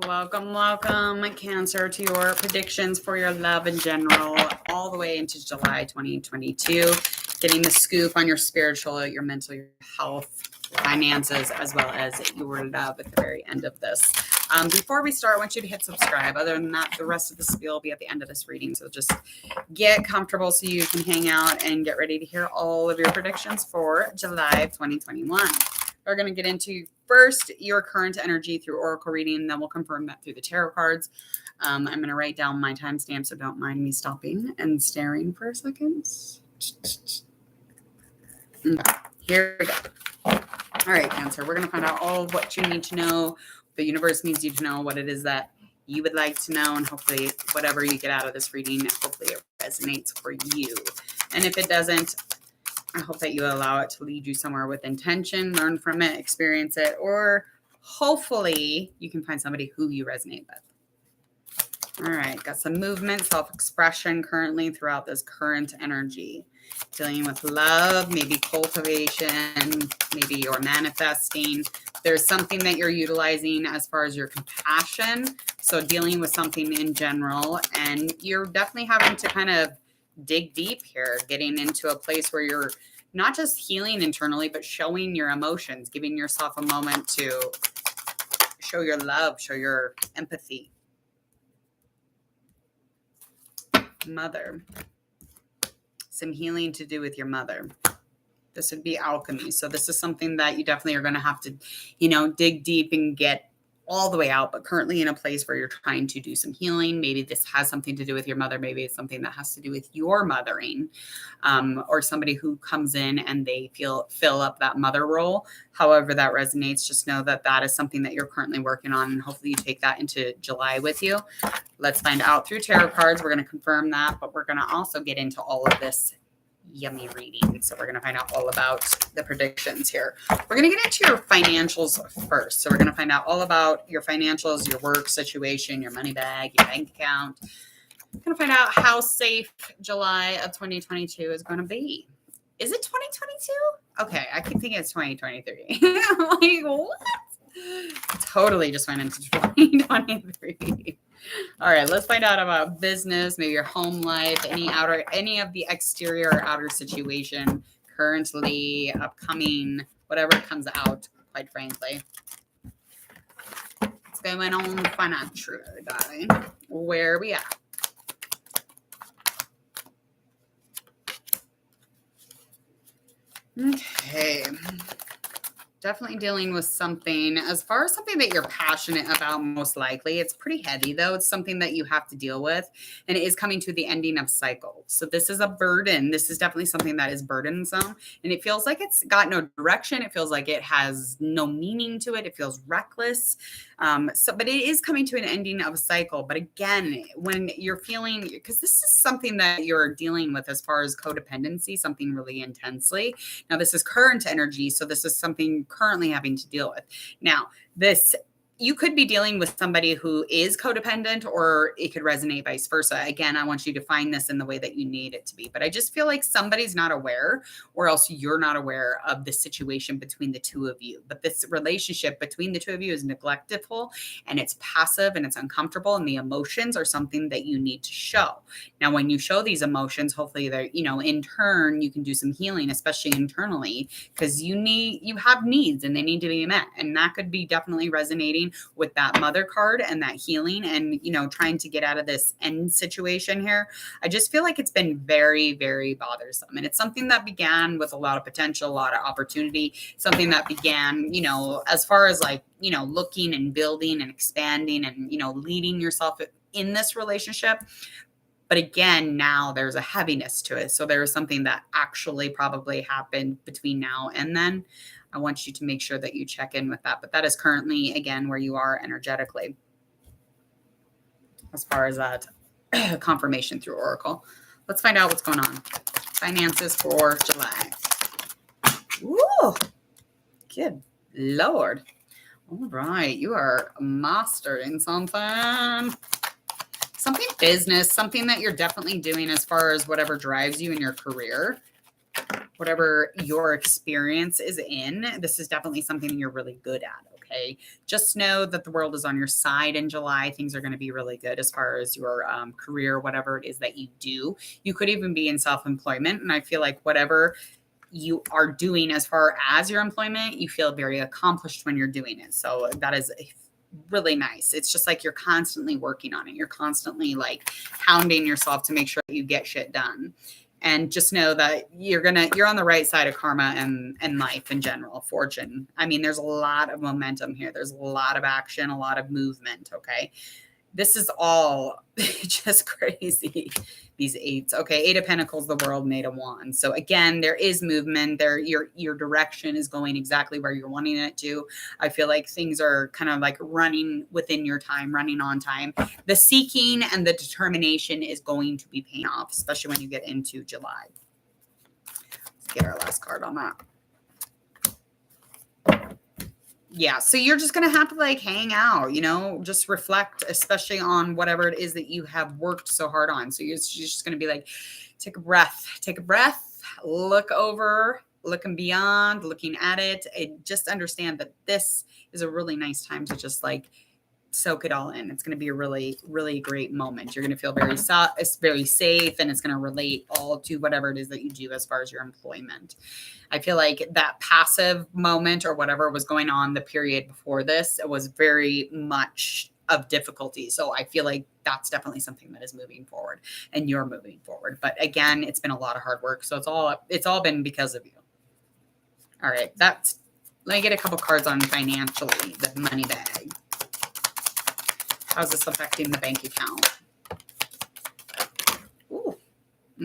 Welcome, Cancer, to your predictions for your love in general, all the way into July 2022. Getting the scoop on your spiritual, your mental, your health, finances, as well as your love at the very end of this. Before we start, I want you to hit subscribe. Other than that, the rest of the spiel will be at the end of this reading. So just get comfortable so you can hang out and get ready to hear all of your predictions for July of 2021. We're going to get into first your current energy through oracle reading, then we'll confirm that through the tarot cards. I'm going to write down my timestamp, so don't mind me stopping and staring for a second. Okay, here we go. All right, Cancer, we're going to find out all of what you need to know. The universe needs you to know what it is that you would like to know, and hopefully whatever you get out of this reading, hopefully it resonates for you. And if it doesn't, I hope that you allow it to lead you somewhere with intention, learn from it, experience it, or hopefully you can find somebody who you resonate with. All right, got some movement, self-expression currently throughout this current energy. Dealing with love, maybe cultivation, maybe you're manifesting. There's something that you're utilizing as far as your compassion. So dealing with something in general, and you're definitely having to kind of dig deep here, getting into a place where you're not just healing internally, but showing your emotions, giving yourself a moment to show your love, show your empathy. Mother. Some healing to do with your mother. This would be alchemy. So this is something that you definitely are going to have to, dig deep and get all the way out, but currently in a place where you're trying to do some healing. Maybe this has something to do with your mother. Maybe it's something that has to do with your mothering, or somebody who comes in and they fill up that mother role. However that resonates, just know that that is something that you're currently working on, and hopefully you take that into July with you. Let's find out through tarot cards. We're going to confirm that, but we're going to also get into all of this yummy reading. So we're going to find out all about the predictions here. We're going to get into your financials first. So we're going to find out all about your financials, your work situation, your money bag, your bank account. We're going to find out how safe July of 2022 is going to be. Is it 2022? Okay, I keep thinking it's 2023. I'm like, what? Totally just went into 2023. All right, let's find out about business, maybe your home life, any of the exterior or outer situation currently, upcoming, whatever comes out, quite frankly. What's going on financially, darling? Where are we at? Okay. Definitely dealing with something, as far as something that you're passionate about, most likely. It's pretty heavy, though. It's something that you have to deal with, and it is coming to the ending of cycle. So this is a burden. This is definitely something that is burdensome, and it feels like it's got no direction. It feels like it has no meaning to it. It feels reckless. But it is coming to an ending of a cycle. But again, when you're feeling, because this is something that you're dealing with as far as codependency, something really intensely. Now, this is current energy, so this is something currently having to deal with. Now, you could be dealing with somebody who is codependent, or it could resonate vice versa. Again, I want you to find this in the way that you need it to be. But I just feel like somebody's not aware, or else you're not aware of the situation between the two of you. But this relationship between the two of you is neglectful, and it's passive, and it's uncomfortable, and the emotions are something that you need to show. Now, when you show these emotions, hopefully they're, in turn, you can do some healing, especially internally, because you have needs and they need to be met. And that could be definitely resonating with that mother card and that healing, and trying to get out of this end situation here. I just feel like it's been very, very bothersome, and it's something that began with a lot of potential, a lot of opportunity, something that began as far as looking and building and expanding and leading yourself in this relationship. But again, now there's a heaviness to it. So there is something that actually probably happened between now and then. I want you to make sure that you check in with that. But that is currently, again, where you are energetically, as far as that confirmation through Oracle. Let's find out what's going on. Finances for July. Ooh, good Lord. All right, you are mastering something. Something business, something that you're definitely doing as far as whatever drives you in your career. Whatever your experience is in, this is definitely something you're really good at, okay? Just know that the world is on your side in July. Things are going to be really good as far as your career, whatever it is that you do. You could even be in self-employment. And I feel like whatever you are doing as far as your employment, you feel very accomplished when you're doing it. So that is really nice. It's just like you're constantly working on it. You're constantly like hounding yourself to make sure that you get shit done. And just know that you're on the right side of karma and life in general, fortune. I mean, there's a lot of momentum here. There's a lot of action, a lot of movement. Okay. This is all just crazy. These eights. Okay. Eight of Pentacles, the world, and Eight of Wands. So again, there is movement there. Your direction is going exactly where you're wanting it to. I feel like things are kind of like running within your time, running on time. The seeking and the determination is going to be paying off, especially when you get into July. Let's get our last card on that. Yeah, so you're just going to have to like hang out, just reflect, especially on whatever it is that you have worked so hard on. So you're just going to be like, take a breath, look over, looking beyond, looking at it. Just understand that this is a really nice time to just like soak it all in. It's going to be a really, really great moment. You're going to feel very safe, and it's going to relate all to whatever it is that you do as far as your employment. I feel like that passive moment or whatever was going on the period before this, it was very much of difficulty. So I feel like that's definitely something that is moving forward, and you're moving forward. But again, it's been a lot of hard work. So it's all been because of you. All right. Let me get a couple cards on financially, the money bag. How's this affecting the bank account? Ooh.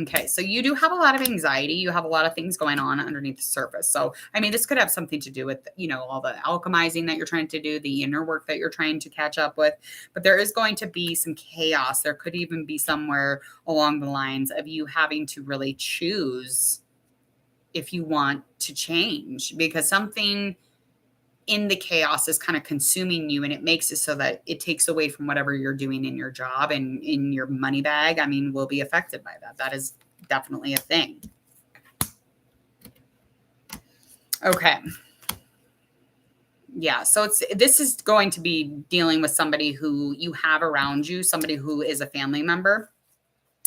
Okay, so you do have a lot of anxiety. You have a lot of things going on underneath the surface. So, I mean, this could have something to do with, all the alchemizing that you're trying to do, the inner work that you're trying to catch up with. But there is going to be some chaos. There could even be somewhere along the lines of you having to really choose if you want to change, because something in the chaos is kind of consuming you, and it makes it so that it takes away from whatever you're doing in your job and in your money bag. I mean, will be affected by that. That is definitely a thing. Okay. Yeah. So this is going to be dealing with somebody who you have around you, somebody who is a family member.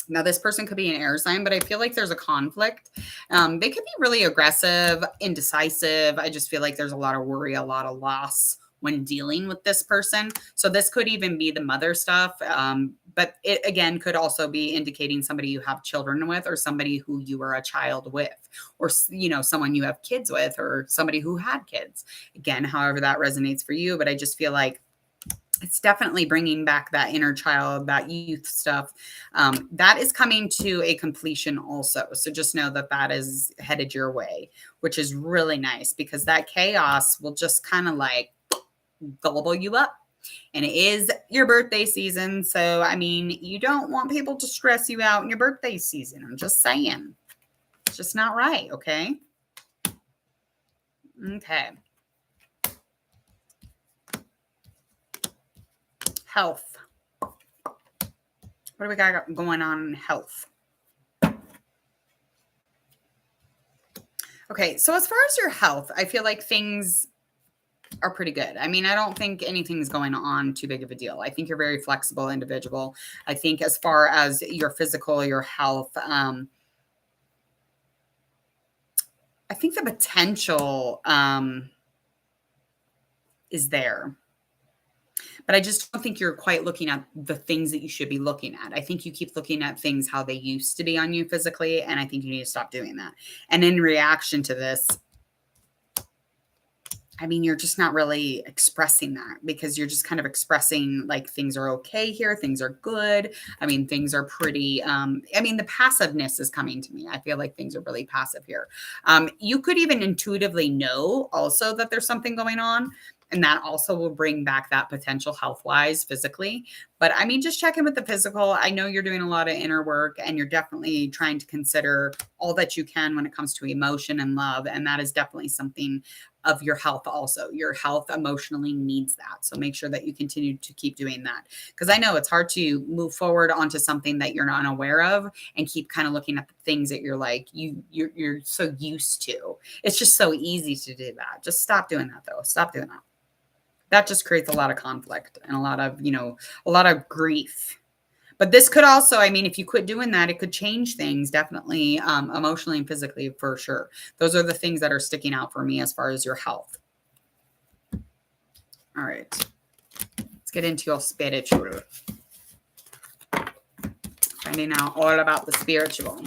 Now, this person could be an air sign, but I feel like there's a conflict. They could be really aggressive, indecisive. I just feel like there's a lot of worry, a lot of loss when dealing with this person. So this could even be the mother stuff. But it, again, could also be indicating somebody you have children with, or somebody who you were a child with, or, someone you have kids with, or somebody who had kids. Again, however that resonates for you. But I just feel like it's definitely bringing back that inner child, that youth stuff. That is coming to a completion also. So just know that that is headed your way, which is really nice, because that chaos will just kind of like gobble you up. And it is your birthday season. So, I mean, you don't want people to stress you out in your birthday season. I'm just saying. It's just not right, okay? Okay. Health. What do we got going on in health? Okay, so as far as your health, I feel like things are pretty good. I mean, I don't think anything's going on too big of a deal. I think you're a very flexible individual. I think as far as your physical, your health, I think the potential is there. But I just don't think you're quite looking at the things that you should be looking at. I think you keep looking at things how they used to be on you physically, and I think you need to stop doing that. And in reaction to this, I mean, you're just not really expressing that, because you're just kind of expressing like things are okay here. Things are good. I mean, things are pretty, the passiveness is coming to me. I feel like things are really passive here. You could even intuitively know also that there's something going on, and that also will bring back that potential health-wise physically. But I mean, just check in with the physical. I know you're doing a lot of inner work, and you're definitely trying to consider all that you can when it comes to emotion and love. And that is definitely something of your health also. Your health emotionally needs that. So make sure that you continue to keep doing that. Because I know it's hard to move forward onto something that you're not aware of, and keep kind of looking at the things that you're like, you're so used to. It's just so easy to do that. Just stop doing that though. Stop doing that. that just creates a lot of conflict and a lot of, a lot of grief. But this could also, I mean, if you quit doing that, it could change things definitely, emotionally and physically for sure. Those are the things that are sticking out for me as far as your health. All right. Let's get into your spiritual. Finding out all about the spiritual.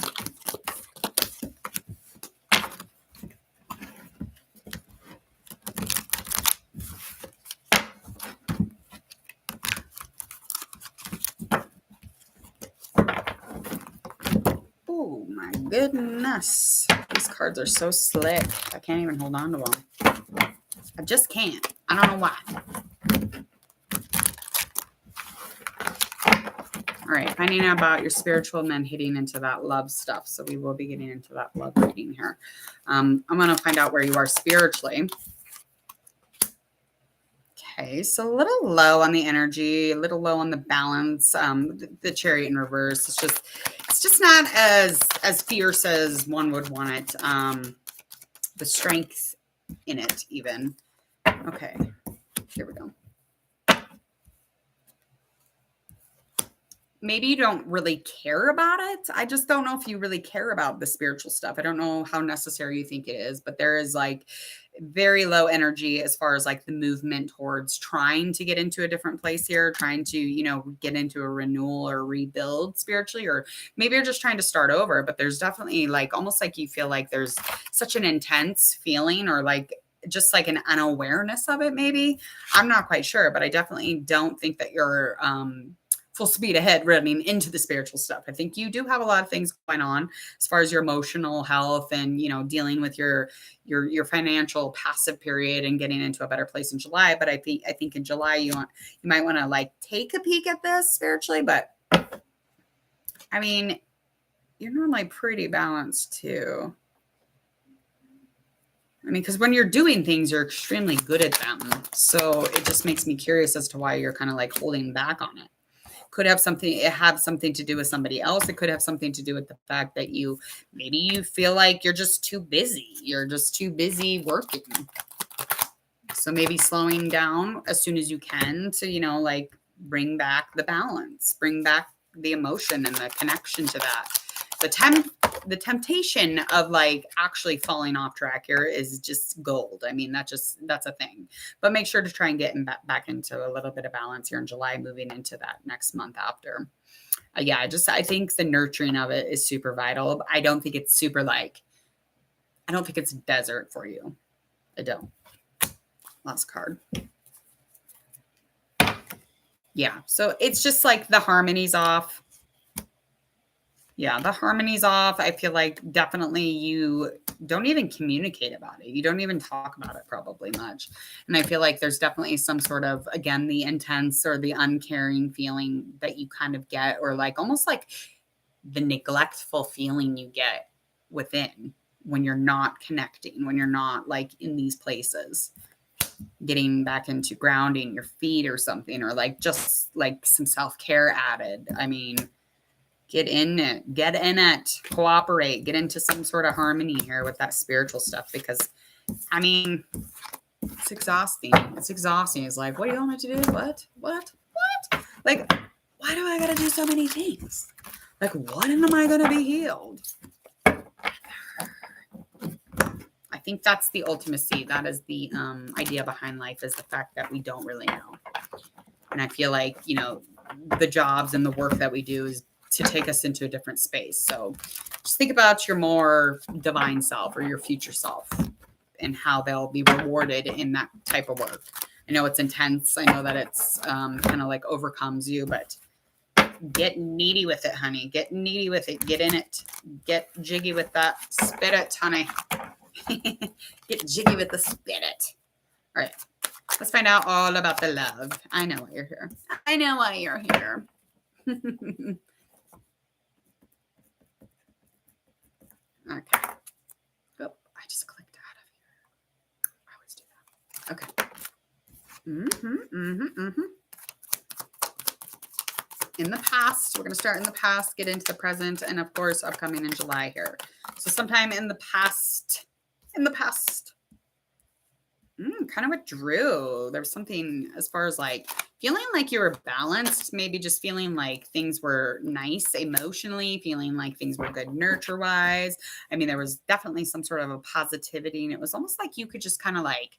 Oh my goodness. These cards are so slick. I can't even hold on to them. I just can't. I don't know why. All right, finding out about your spiritual and then hitting into that love stuff. So we will be getting into that love reading here. I'm going to find out where you are spiritually. Okay, so a little low on the energy, a little low on the balance. The Chariot in reverse. It's just not as fierce as one would want it. The strength in it, even. Okay, here we go. Maybe you don't really care about it. I just don't know if you really care about the spiritual stuff. I don't know how necessary you think it is, but there is like very low energy as far as like the movement towards trying to get into a different place here, trying to, get into a renewal or rebuild spiritually, or maybe you're just trying to start over. But there's definitely like almost like you feel like there's such an intense feeling or like just like an unawareness of it. Maybe I'm not quite sure, but I definitely don't think that you're, full speed ahead running into the spiritual stuff. I think you do have a lot of things going on as far as your emotional health and, dealing with your financial passive period and getting into a better place in July. But I think in July you might want to like take a peek at this spiritually, but I mean, you're normally pretty balanced too. I mean, because when you're doing things, you're extremely good at them. So it just makes me curious as to why you're kind of like holding back on it. Could have something to do with somebody else. It could have something to do with the fact that maybe you feel like you're just too busy. You're just too busy working. So maybe slowing down as soon as you can to, like bring back the balance, bring back the emotion and the connection to that. The temptation of like actually falling off track here is just gold. I mean, that's a thing, but make sure to try and get back into a little bit of balance here in July, moving into that next month after. I think the nurturing of it is super vital. I don't think it's I don't think it's desert for you. I don't. Last card. Yeah. So it's just like the harmony's off. Yeah, the harmony's off. I feel like definitely you don't even communicate about it. You don't even talk about it probably much. And I feel like there's definitely some sort of, again, the intense or the uncaring feeling that you kind of get, or like almost like the neglectful feeling you get within when you're not connecting, when you're not like in these places, getting back into grounding your feet or something, or like just like some self-care added. I mean, get in it, cooperate, get into some sort of harmony here with that spiritual stuff, because I mean, it's exhausting. It's like, what do you want me to do? What? Like, why do I got to do so many things? Like, when am I going to be healed? I think that's the ultimacy. That is the idea behind life, is the fact that we don't really know. And I feel like, the jobs and the work that we do is to take us into a different space. So just think about your more divine self or your future self and how they'll be rewarded in that type of work. I know it's intense. I know that it's kind of like overcomes you, but get needy with it, honey. Get needy with it. Get in it. Get jiggy with that spirit, honey. Get jiggy with the spirit. All right. Let's find out all about the love. I know why you're here. I know why you're here. Okay. Oh, I just clicked out of here. I always do that. Okay. In the past, we're going to start in the past, get into the present, and of course, upcoming in July here. So sometime in the past. Kind of withdrew. There was something as far as like feeling like you were balanced, maybe just feeling like things were nice emotionally, feeling like things were good nurture wise. I mean, there was definitely some sort of a positivity, and it was almost like you could just kind of like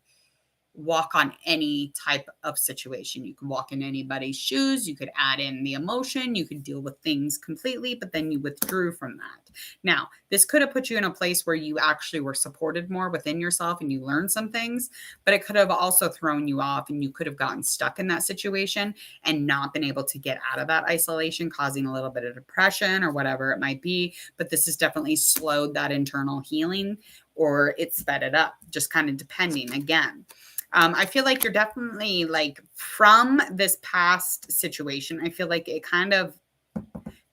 walk on any type of situation. You could walk in anybody's shoes. You could add in the emotion. You could deal with things completely, but then you withdrew from that. Now, this could have put you in a place where you actually were supported more within yourself and you learned some things, but it could have also thrown you off and you could have gotten stuck in that situation and not been able to get out of that isolation, causing a little bit of depression or whatever it might be. But this has definitely slowed that internal healing, or it sped it up, just kind of depending again. I feel like you're definitely like from this past situation. I feel like it kind of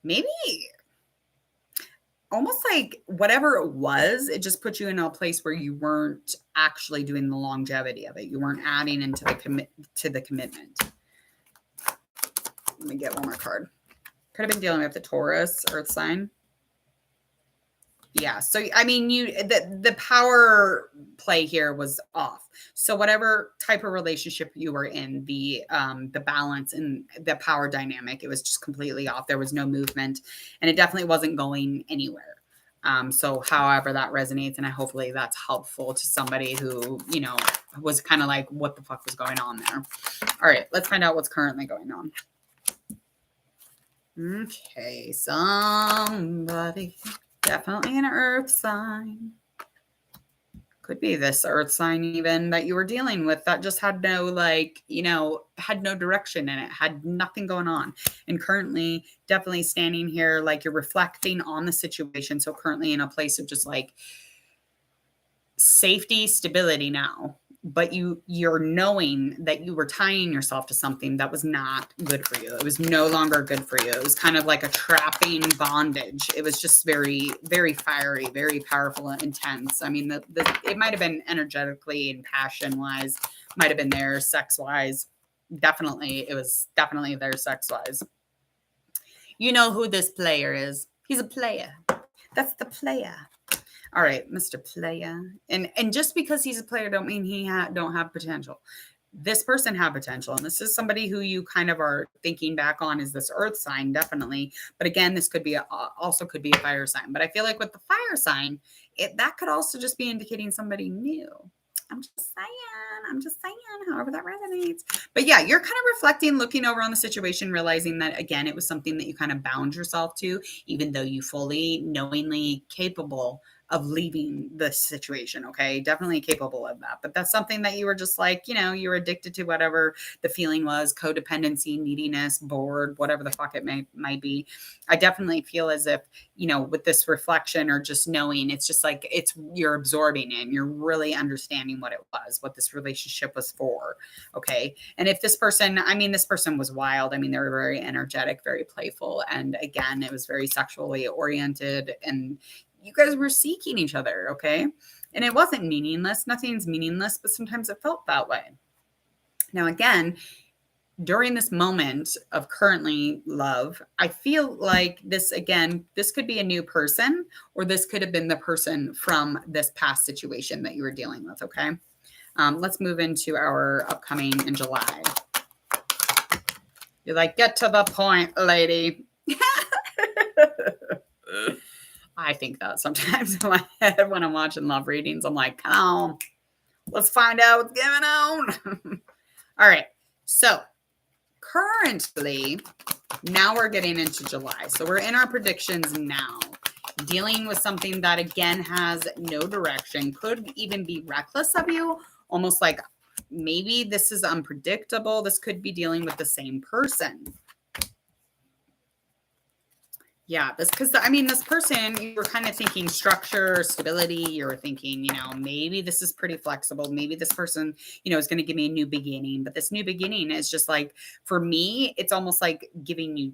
maybe almost like whatever it was, it just put you in a place where you weren't actually doing the longevity of it. You weren't adding into the commitment. Let me get one more card. Could have been dealing with the Taurus earth sign. Yeah. So, I mean, the power play here was off. So whatever type of relationship you were in, the balance and the power dynamic, it was just completely off. There was no movement, and it definitely wasn't going anywhere. So however that resonates, and hopefully that's helpful to somebody who, was kind of like, what the fuck was going on there? All right, let's find out what's currently going on. Okay, somebody. Definitely an earth sign. Could be this earth sign even that you were dealing with that just had no had no direction in it, had nothing going on. And currently definitely standing here like you're reflecting on the situation. So currently in a place of just like safety, stability now. But you're knowing that you were tying yourself to something that was not good for you. It was no longer good for you. It was kind of like a trapping bondage. It was just very, very fiery, very powerful and intense. I mean, it might have been energetically and passion wise, might have been there sex wise. Definitely, it was definitely there sex wise. You know who this player is. He's a player. That's the player. All right, Mr. Player. And just because he's a player don't mean he don't have potential. This person had potential, and this is somebody who you kind of are thinking back on as this earth sign, definitely. But again, this could be also could be a fire sign. But I feel like with the fire sign, that could also just be indicating somebody new. I'm just saying, however that resonates. But yeah, you're kind of reflecting, looking over on the situation, realizing that, again, it was something that you kind of bound yourself to, even though you fully, knowingly capable of leaving the situation. Okay. Definitely capable of that. But that's something that you were just like, you were addicted to whatever the feeling was, codependency, neediness, bored, whatever the fuck it might be. I definitely feel as if, with this reflection or just knowing, it's just like, you're absorbing it and you're really understanding what it was, what this relationship was for. Okay. And if this person was wild. I mean, they were very energetic, very playful. And again, it was very sexually oriented, and you guys were seeking each other, okay? And it wasn't meaningless. Nothing's meaningless, but sometimes it felt that way. Now, again, during this moment of currently love, I feel like this could be a new person, or this could have been the person from this past situation that you were dealing with, okay? Let's move into our upcoming in July. You're like, get to the point, lady. I think that sometimes in my head when I'm watching love readings. I'm like, come on, let's find out what's going on. All right. So currently, now we're getting into July. So we're in our predictions now, dealing with something that, again, has no direction, could even be reckless of you, almost like maybe this is unpredictable. This could be dealing with the same person. Yeah, this person, you were kind of thinking structure, stability. You were thinking, maybe this is pretty flexible. Maybe this person, is going to give me a new beginning. But this new beginning is just like, for me, it's almost like giving you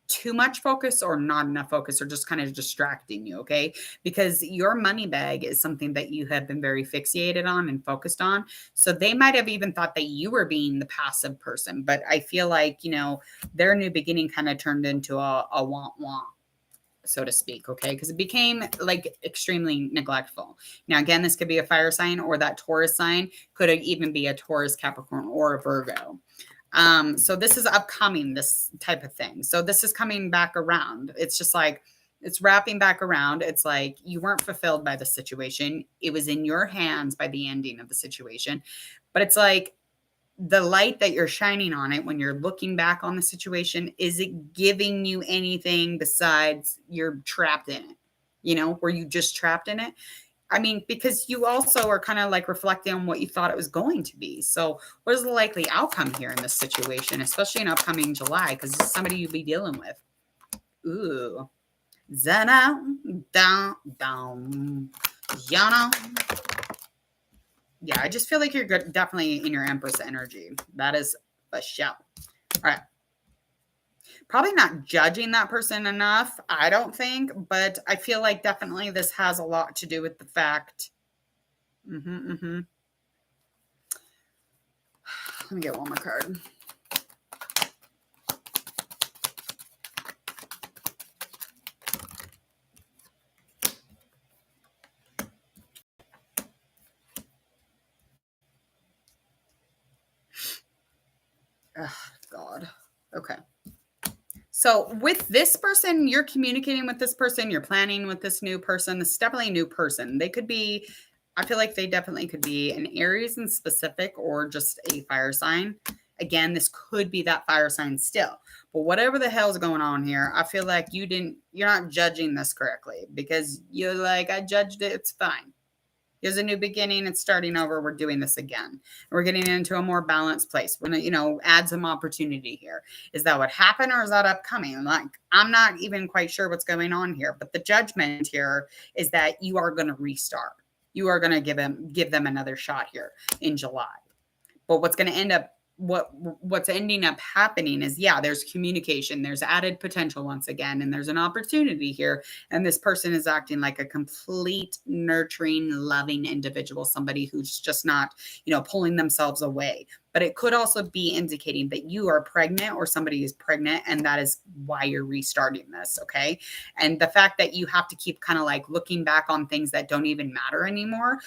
too much focus or not enough focus, or just kind of distracting you, okay? Because your money bag is something that you have been very fixated on and focused on. So they might have even thought that you were being the passive person. But I feel like, their new beginning kind of turned into a want. so to speak, okay? Because it became like extremely neglectful. Now, again, this could be a fire sign, or that Taurus sign could even be a Taurus, Capricorn, or a Virgo. So this is upcoming, this type of thing. So this is coming back around. It's just like, it's wrapping back around. It's like you weren't fulfilled by the situation. It was in your hands by the ending of the situation. But it's like the light that you're shining on it when you're looking back on the situation, is it giving you anything besides you're trapped in it? You know, were you just trapped in it? I mean, because you also are kind of like reflecting on what you thought it was going to be. So what is the likely outcome here in this situation, especially in upcoming July? Because it's somebody you'll be dealing with. Ooh. Zana, down, down, Yana. Yeah, I just feel like you're good, definitely in your Empress energy. That is a show. All right. Probably not judging that person enough, I don't think, but I feel like definitely this has a lot to do with the fact. Let me get one more card. Oh, God. Okay. So with this person, you're communicating with this person, you're planning with this new person. This is definitely a new person. They could be, I feel like they definitely could be an Aries in specific, or just a fire sign. Again, this could be that fire sign still. But whatever the hell's going on here, I feel like you're not judging this correctly, because you're like, I judged it, it's fine. Here's a new beginning. It's starting over. We're doing this again. We're getting into a more balanced place. We're going to, add some opportunity here. Is that what happened, or is that upcoming? Like, I'm not even quite sure what's going on here. But the judgment here is that you are going to restart. You are going to give them another shot here in July. But what's going to end up, what's ending up happening is, yeah, there's communication, there's added potential once again, and there's an opportunity here. And this person is acting like a complete nurturing, loving individual, somebody who's just not, pulling themselves away. But it could also be indicating that you are pregnant, or somebody is pregnant, and that is why you're restarting this. Okay. And the fact that you have to keep kind of like looking back on things that don't even matter anymore,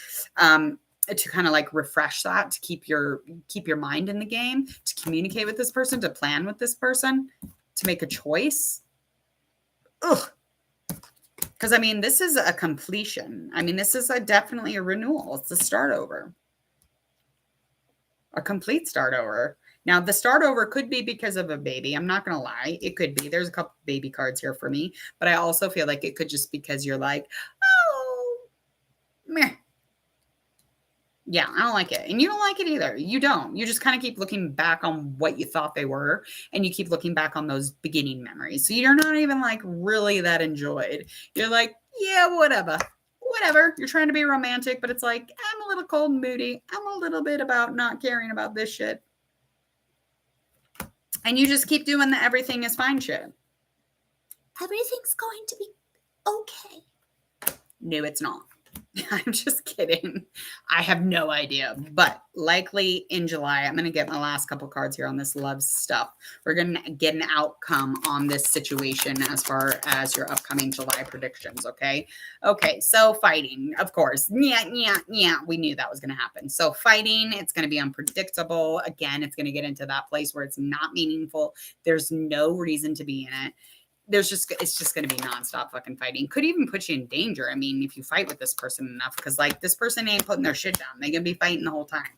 to kind of like refresh that, to keep your mind in the game, to communicate with this person, to plan with this person, to make a choice. Ugh. Because this is a completion. This is definitely a renewal. It's a start over, a complete start over. Now, the start over could be because of a baby. I'm not going to lie. It could be. There's a couple baby cards here for me, but I also feel like it could just because you're like, oh, meh. Yeah, I don't like it. And you don't like it either. You don't. You just kind of keep looking back on what you thought they were, and you keep looking back on those beginning memories. So you're not even like really that enjoyed. You're like, yeah, whatever. Whatever. You're trying to be romantic, but it's like, I'm a little cold and moody. I'm a little bit about not caring about this shit. And you just keep doing the everything is fine shit. Everything's going to be okay. No, it's not. I'm just kidding. I have no idea, but likely in July, I'm going to get my last couple cards here on this love stuff. We're going to get an outcome on this situation as far as your upcoming July predictions. Okay. Okay. So fighting, of course. Yeah. We knew that was going to happen. So fighting, it's going to be unpredictable. Again, it's going to get into that place where it's not meaningful. There's no reason to be in it. It's just going to be nonstop fucking fighting. Could even put you in danger. If you fight with this person enough, because like this person ain't putting their shit down. They're going to be fighting the whole time.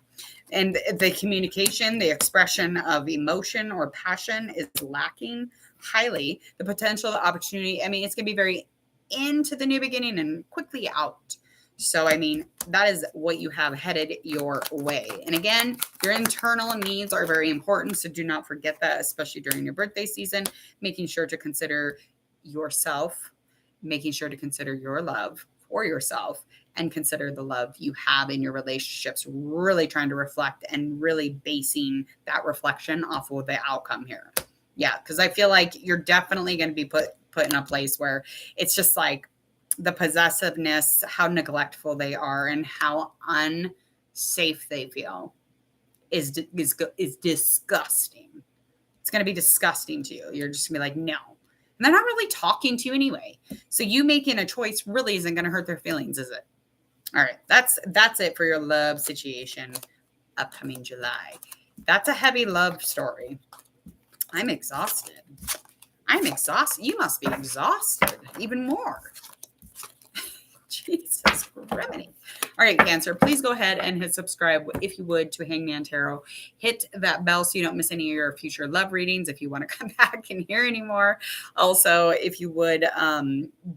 And the communication, the expression of emotion or passion is lacking highly. The potential, the opportunity, it's going to be very into the new beginning and quickly out. So, that is what you have headed your way. And again, your internal needs are very important. So do not forget that, especially during your birthday season, making sure to consider yourself, making sure to consider your love for yourself, and consider the love you have in your relationships, really trying to reflect and really basing that reflection off of the outcome here. Yeah, because I feel like you're definitely going to be put in a place where it's just like, the possessiveness, how neglectful they are, and how unsafe they feel is disgusting. It's going to be disgusting to you. You're just going to be like, no. And they're not really talking to you anyway. So you making a choice really isn't going to hurt their feelings, is it? All right, that's it for your love situation upcoming July. That's a heavy love story. I'm exhausted. I'm exhausted. You must be exhausted even more. Jesus criminy. All right, Cancer, please go ahead and hit subscribe if you would to Hangman Tarot. Hit that bell so you don't miss any of your future love readings if you want to come back and hear any more. Also, if you would,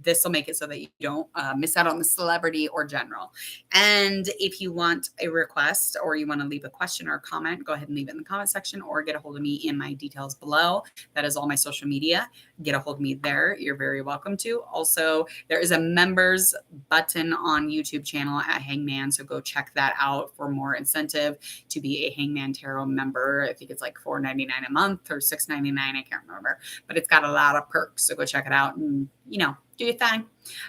this will make it so that you don't miss out on the celebrity or general. And if you want a request or you want to leave a question or a comment, go ahead and leave it in the comment section or get a hold of me in my details below. That is all my social media. Get a hold of me there. You're very welcome to. Also, there is a members button on YouTube channel at Hangman, so go check that out for more incentive to be a Hangman Tarot member. I think it's like $4.99 a month or $6.99, I can't remember, but it's got a lot of perks, so go check it out and, you know, do your thing.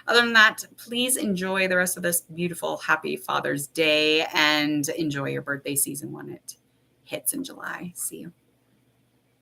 Other than that, please enjoy the rest of this beautiful, happy Father's Day and enjoy your birthday season when it hits in July. See you.